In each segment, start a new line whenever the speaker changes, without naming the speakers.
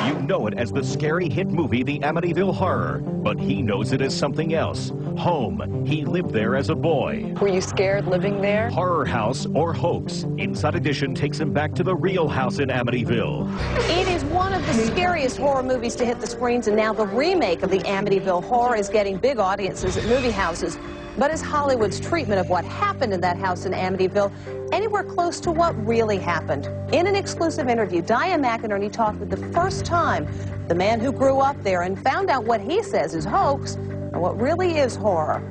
You know it as the scary hit movie, The Amityville Horror, but he knows it as something else. Home. He lived there as a boy.
Were you scared living there?
Horror house or hoax. Inside Edition takes him back to the real house in Amityville.
It is one of the scariest horror movies to hit the screens, and now the remake of the Amityville Horror is getting big audiences at movie houses. But is Hollywood's treatment of what happened in that house in Amityville anywhere close to what really happened? In an exclusive interview, Diane McInerney talked for the first time the man who grew up there and found out what he says is hoax and what really is horror.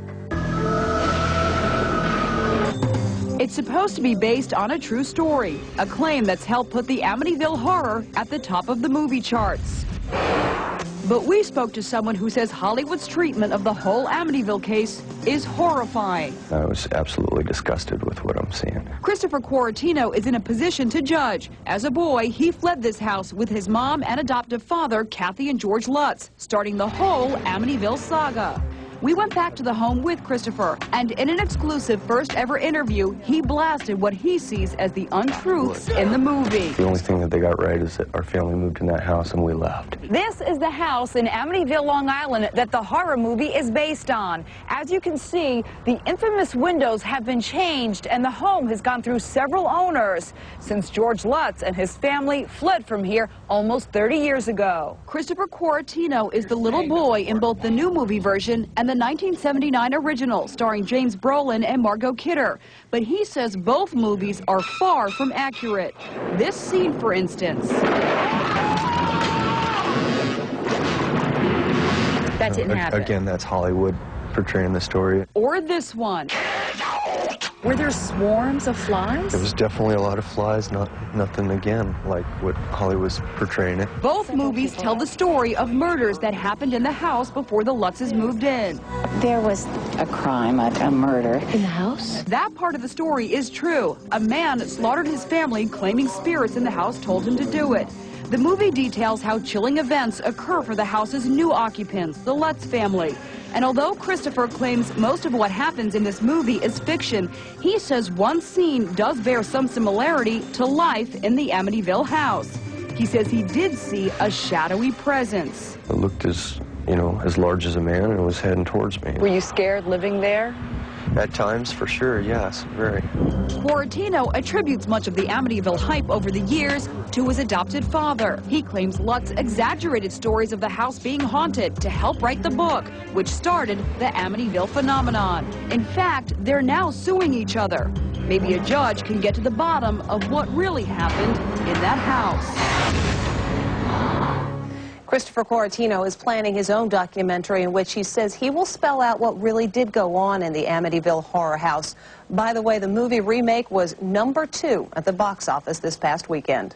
It's supposed to be based on a true story, a claim that's helped put the Amityville Horror at the top of the movie charts. But we spoke to someone who says Hollywood's treatment of the whole Amityville case is horrifying.
I was absolutely disgusted with what I'm seeing.
Christopher Quaratino is in a position to judge. As a boy, he fled this house with his mom and adoptive father, Kathy and George Lutz, starting the whole Amityville saga. We went back to the home with Christopher, and in an exclusive first-ever interview, he blasted what he sees as the untruths in the movie.
The only thing that they got right is that our family moved in that house and we left.
This is the house in Amityville, Long Island that the horror movie is based on. As you can see, the infamous windows have been changed and the home has gone through several owners since George Lutz and his family fled from here almost 30 years ago.
Christopher Quaratino is the little boy in both the new movie version and the 1979 original, starring James Brolin and Margot Kidder. But he says both movies are far from accurate. This scene, for instance.
That didn't happen.
Again, that's Hollywood portraying the story.
Or this one.
Were there swarms of flies?
There was definitely a lot of flies, nothing again like what Hollywood was portraying it.
Both movies tell the story of murders that happened in the house before the Lutzes moved in.
There was a crime, a murder.
In the house?
That part of the story is true. A man slaughtered his family, claiming spirits in the house told him to do it. The movie details how chilling events occur for the house's new occupants, the Lutz family. And although Christopher claims most of what happens in this movie is fiction, he says one scene does bear some similarity to life in the Amityville house. He says he did see a shadowy presence.
It looked as large as a man and was heading towards me.
Were you scared living there?
At times, for sure, yes, very.
Quaratino attributes much of the Amityville hype over the years to his adopted father. He claims Lutz exaggerated stories of the house being haunted to help write the book, which started the Amityville phenomenon. In fact, they're now suing each other. Maybe a judge can get to the bottom of what really happened in that house.
Christopher Quaratino is planning his own documentary in which he says he will spell out what really did go on in the Amityville horror house. By the way, the movie Remake was #2 at the box office this past weekend.